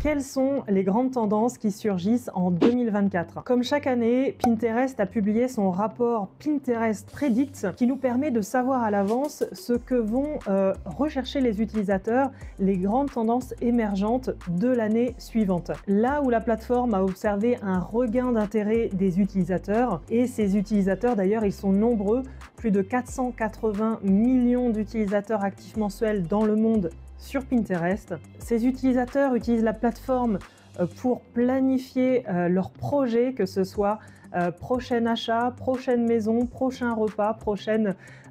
Quelles sont les grandes tendances qui surgissent en 2024? Comme chaque année, Pinterest a publié son rapport Pinterest Predict qui nous permet de savoir à l'avance ce que vont rechercher les utilisateurs, les grandes tendances émergentes de l'année suivante. Là où la plateforme a observé un regain d'intérêt des utilisateurs, et ces utilisateurs d'ailleurs ils sont nombreux, plus de 480 millions d'utilisateurs actifs mensuels dans le monde sur Pinterest. Ces utilisateurs utilisent la plateforme pour planifier leurs projets, que ce soit prochain achat, prochaine maison, prochain repas,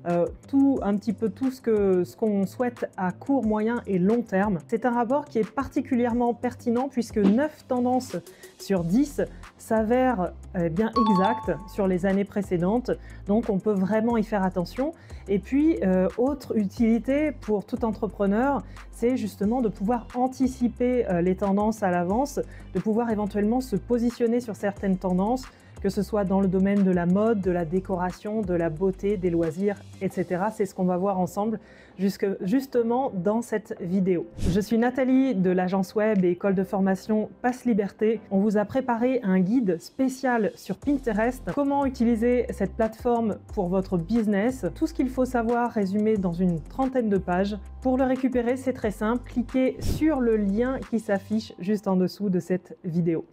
un petit peu tout ce qu'on souhaite à court, moyen et long terme. C'est un rapport qui est particulièrement pertinent puisque 9 tendances sur 10 s'avèrent bien exactes sur les années précédentes, donc on peut vraiment y faire attention. Et puis, autre utilité pour tout entrepreneur, c'est justement de pouvoir anticiper les tendances à l'avance, de pouvoir éventuellement se positionner sur certaines tendances, que ce soit dans le domaine de la mode, de la décoration, de la beauté, des loisirs, etc. C'est ce qu'on va voir ensemble justement dans cette vidéo. Je suis Nathalie de l'agence web et école de formation Passe Liberté. On vous a préparé un guide spécial sur Pinterest. Comment utiliser cette plateforme pour votre business. Tout ce qu'il faut savoir résumé dans une trentaine de pages. Pour le récupérer, c'est très simple. Cliquez sur le lien qui s'affiche juste en dessous de cette vidéo.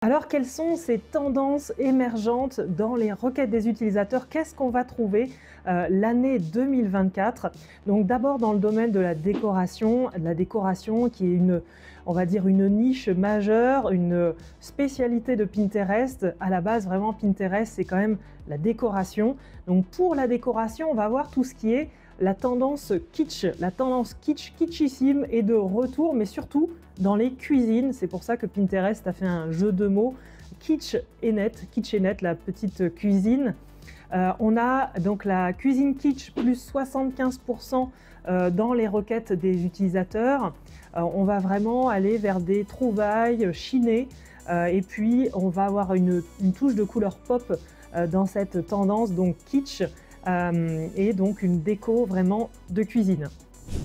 Alors, quelles sont ces tendances émergentes dans les requêtes des utilisateurs? Qu'est-ce qu'on va trouver l'année 2024? Donc d'abord dans le domaine de la décoration qui est on va dire une niche majeure, une spécialité de Pinterest. À la base, vraiment, Pinterest, c'est quand même la décoration. Donc pour la décoration, on va voir tout ce qui est la tendance kitsch. La tendance kitsch, kitschissime est de retour, mais surtout dans les cuisines. C'est pour ça que Pinterest a fait un jeu de mots, kitsch et net, la petite cuisine. On a donc la cuisine kitsch plus 75% dans les requêtes des utilisateurs. On va vraiment aller vers des trouvailles chinées et puis on va avoir une touche de couleur pop dans cette tendance donc kitsch et donc une déco vraiment de cuisine.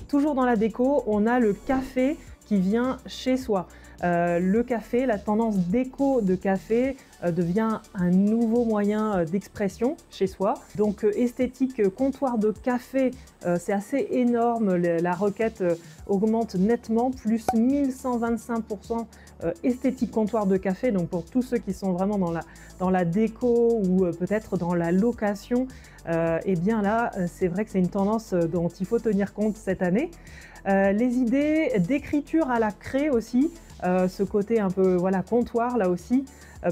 Toujours dans la déco, on a le café qui vient chez soi. Le café, la tendance déco de café devient un nouveau moyen d'expression chez soi. Donc esthétique comptoir de café, c'est assez énorme, la requête augmente nettement, plus 1125% esthétique comptoir de café. Donc pour tous ceux qui sont vraiment dans la déco ou peut-être dans la location, et bien là, c'est vrai que c'est une tendance dont il faut tenir compte cette année. Les idées d'écriture à la craie aussi, ce côté un peu voilà, comptoir là aussi,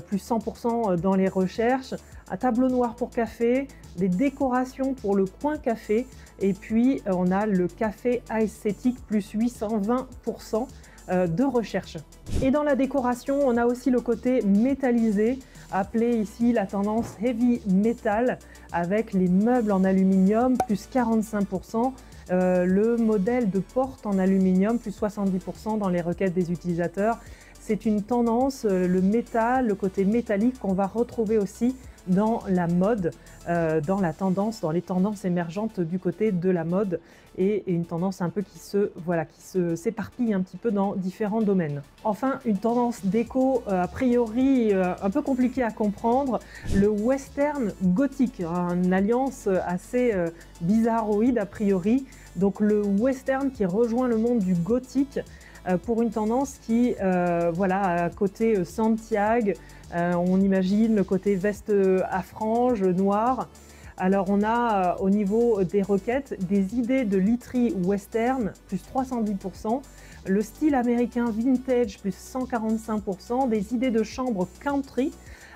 plus 100% dans les recherches, un tableau noir pour café, des décorations pour le coin café, et puis on a le café esthétique plus 820% de recherche. Et dans la décoration, on a aussi le côté métallisé, appelé ici la tendance heavy metal, avec les meubles en aluminium, plus 45%, le modèle de porte en aluminium, plus 70% dans les requêtes des utilisateurs. C'est une tendance, le métal, le côté métallique qu'on va retrouver aussi dans la mode, dans les tendances émergentes du côté de la mode, et une tendance un peu qui s'éparpille un petit peu dans différents domaines. Enfin, une tendance déco a priori un peu compliquée à comprendre, le western gothique, une alliance assez bizarroïde a priori. Donc le western qui rejoint le monde du gothique pour une tendance qui, à côté Santiago, on imagine le côté veste à franges noire. Alors on a au niveau des requêtes des idées de literie western, plus 310%, le style américain vintage, plus 145%, des idées de chambre country,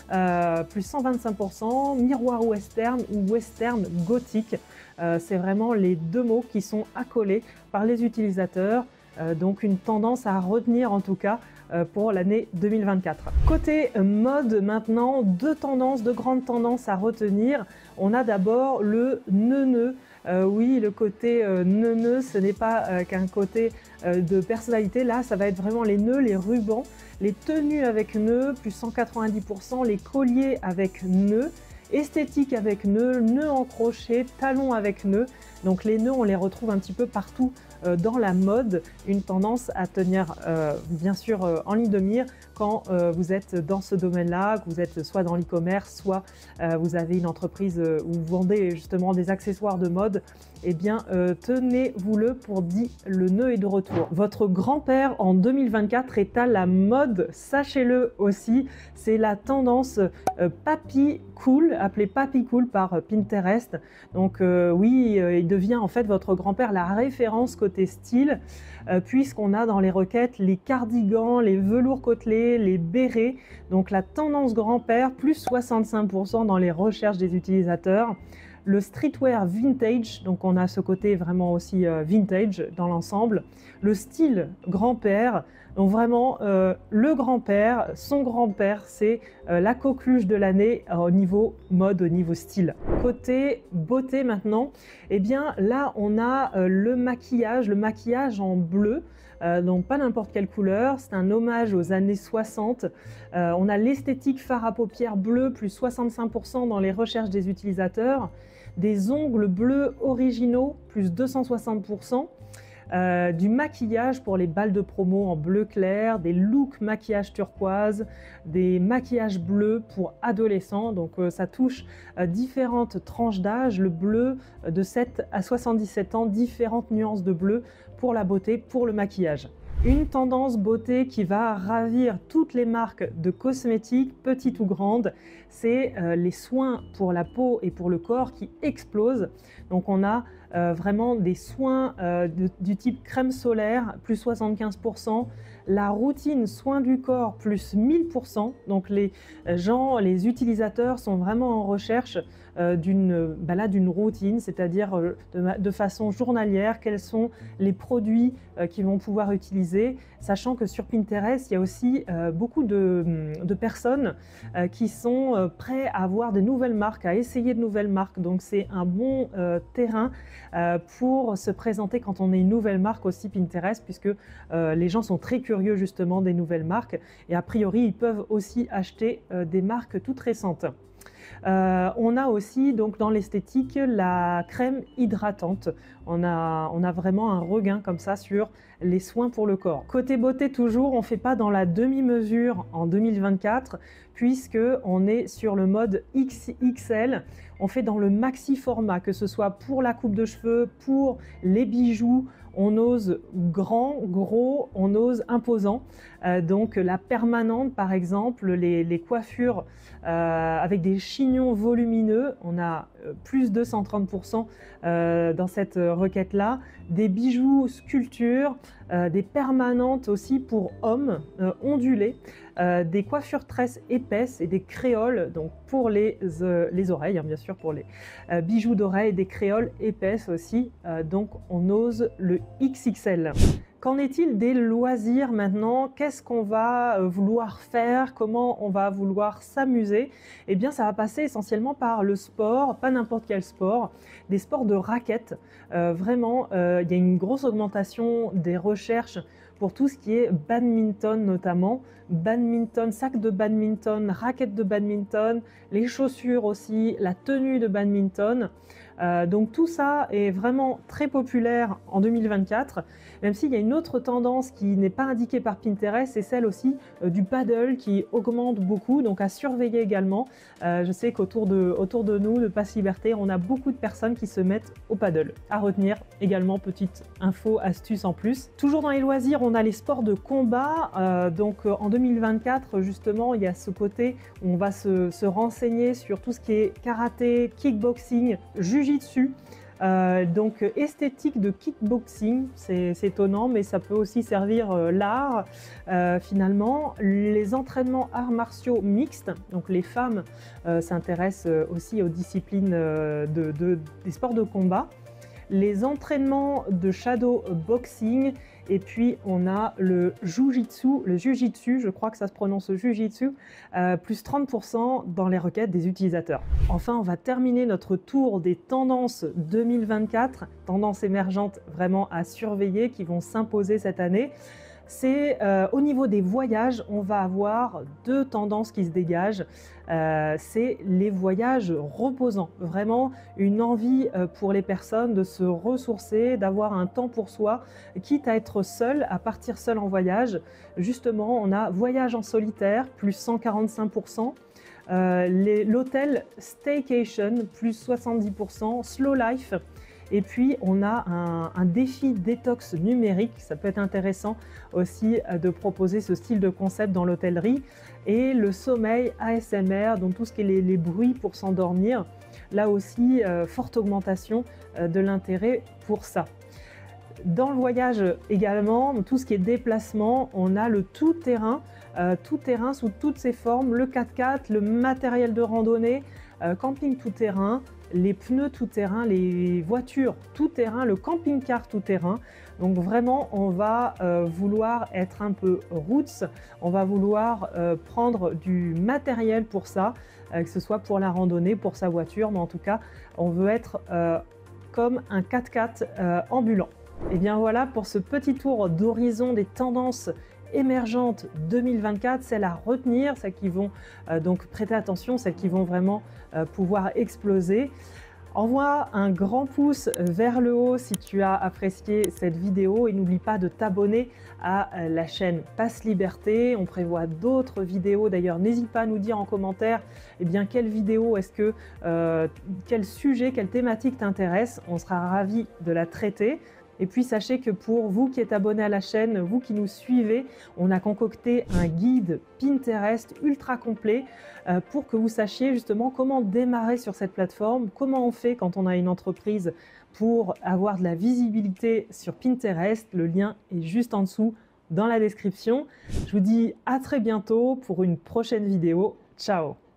plus 125%, miroir western ou western gothique. C'est vraiment les deux mots qui sont accolés par les utilisateurs. Donc une tendance à retenir en tout cas pour l'année 2024. Côté mode maintenant, deux grandes tendances à retenir. On a d'abord le neuneu. Oui, le côté neuneu, ce n'est pas qu'un côté de personnalité, là, ça va être vraiment les nœuds, les rubans, les tenues avec nœuds, plus 190%, les colliers avec nœuds, esthétique avec nœuds, nœuds en crochet, talons avec nœuds. Donc les nœuds, on les retrouve un petit peu partout dans la mode, une tendance à tenir bien sûr en ligne de mire quand vous êtes dans ce domaine-là, que vous êtes soit dans l'e-commerce, soit vous avez une entreprise où vous vendez justement des accessoires de mode, eh bien tenez-vous-le pour dit, le nœud est de retour. Votre grand-père en 2024 est à la mode, sachez-le aussi, c'est la tendance papy cool, appelée papy cool par Pinterest. Donc oui, il devient en fait votre grand-père la référence côté style, puisqu'on a dans les requêtes les cardigans, les velours côtelés, les bérets. Donc la tendance grand-père, plus 65% dans les recherches des utilisateurs. Le streetwear vintage, donc on a ce côté vraiment aussi vintage dans l'ensemble. Le style grand-père, donc vraiment le grand-père, son grand-père, c'est la coqueluche de l'année au niveau mode, au niveau style. Côté beauté maintenant, eh bien là on a le maquillage en bleu. Donc pas n'importe quelle couleur, c'est un hommage aux années 60. On a l'esthétique fard à paupières bleu, plus 65% dans les recherches des utilisateurs. Des ongles bleus originaux, plus 260%. Du maquillage pour les balles de promo en bleu clair, des looks maquillage turquoise, des maquillages bleus pour adolescents. Donc ça touche différentes tranches d'âge, le bleu de 7 à 77 ans, différentes nuances de bleu pour la beauté, pour le maquillage. Une tendance beauté qui va ravir toutes les marques de cosmétiques, petites ou grandes, c'est les soins pour la peau et pour le corps qui explosent. Donc on a vraiment des soins du type crème solaire, plus 75%, la routine soins du corps, plus 1000%. Donc les utilisateurs sont vraiment en recherche d'une routine, c'est-à-dire de façon journalière, quels sont les produits qu'ils vont pouvoir utiliser, sachant que sur Pinterest, il y a aussi beaucoup de personnes qui sont prêts à avoir de nouvelles marques, à essayer de nouvelles marques. Donc c'est un bon terrain pour se présenter quand on est une nouvelle marque aussi Pinterest, puisque les gens sont très curieux justement des nouvelles marques et a priori ils peuvent aussi acheter des marques toutes récentes. On a aussi donc dans l'esthétique la crème hydratante. On a vraiment un regain comme ça sur les soins pour le corps. Côté beauté toujours, on ne fait pas dans la demi-mesure en 2024 puisque on est sur le mode XXL. On fait dans le maxi format, que ce soit pour la coupe de cheveux, pour les bijoux. On ose grand, gros, on ose imposant. Donc la permanente par exemple, les coiffures avec des chignons volumineux, on a plus de 130% dans cette requête-là. Des bijoux sculptures, des permanentes aussi pour hommes ondulées, des coiffures tresses épaisses et des créoles, donc pour les oreilles, hein, bien sûr pour les bijoux d'oreilles, des créoles épaisses aussi, donc on ose le XXL. Qu'en est-il des loisirs maintenant? Qu'est-ce qu'on va vouloir faire? Comment on va vouloir s'amuser? Eh bien, ça va passer essentiellement par le sport, pas n'importe quel sport, des sports de raquettes. Vraiment, il y a une grosse augmentation des recherches pour tout ce qui est badminton notamment. Badminton, sac de badminton, raquettes de badminton, les chaussures aussi, la tenue de badminton. Donc tout ça est vraiment très populaire en 2024, même s'il y a une autre tendance qui n'est pas indiquée par Pinterest, c'est celle aussi du paddle qui augmente beaucoup, donc à surveiller également. Je sais qu'autour de nous, de Passe Liberté, on a beaucoup de personnes qui se mettent au paddle. À retenir également, petite info, astuce en plus. Toujours dans les loisirs, on a les sports de combat. Donc en 2024, justement, il y a ce côté où on va se renseigner sur tout ce qui est karaté, kickboxing, jujitsu. Donc esthétique de kickboxing, c'est étonnant, mais ça peut aussi servir l'art finalement. Les entraînements arts martiaux mixtes, donc les femmes s'intéressent aussi aux disciplines des sports de combat. Les entraînements de shadow boxing Et puis on a le Jujitsu, je crois que ça se prononce Jujitsu, plus 30% dans les requêtes des utilisateurs. Enfin, on va terminer notre tour des tendances 2024, tendances émergentes vraiment à surveiller qui vont s'imposer cette année. C'est au niveau des voyages, on va avoir deux tendances qui se dégagent. C'est les voyages reposants, vraiment une envie pour les personnes de se ressourcer, d'avoir un temps pour soi, quitte à être seul, à partir seul en voyage. Justement, on a voyage en solitaire, plus 145%. L'hôtel Staycation, plus 70%, Slow Life. Et puis, on a un défi détox numérique. Ça peut être intéressant aussi de proposer ce style de concept dans l'hôtellerie. Et le sommeil ASMR, donc tout ce qui est les bruits pour s'endormir. Là aussi, forte augmentation de l'intérêt pour ça. Dans le voyage également, tout ce qui est déplacement, on a le tout-terrain sous toutes ses formes, le 4x4, le matériel de randonnée, camping tout-terrain, les pneus tout-terrain, les voitures tout-terrain, le camping-car tout-terrain. Donc vraiment, on va vouloir être un peu roots, on va vouloir prendre du matériel pour ça, que ce soit pour la randonnée, pour sa voiture, mais en tout cas, on veut être comme un 4x4 ambulant. Et bien voilà pour ce petit tour d'horizon des tendances émergentes 2024, celles à retenir, celles qui vont donc prêter attention, celles qui vont vraiment pouvoir exploser. Envoie un grand pouce vers le haut si tu as apprécié cette vidéo et n'oublie pas de t'abonner à la chaîne Passe Liberté. On prévoit d'autres vidéos. D'ailleurs, n'hésite pas à nous dire en commentaire quelle vidéo quel sujet, quelle thématique t'intéresse. On sera ravis de la traiter. Et puis sachez que pour vous qui êtes abonnés à la chaîne, vous qui nous suivez, on a concocté un guide Pinterest ultra complet pour que vous sachiez justement comment démarrer sur cette plateforme, comment on fait quand on a une entreprise pour avoir de la visibilité sur Pinterest. Le lien est juste en dessous dans la description. Je vous dis à très bientôt pour une prochaine vidéo. Ciao!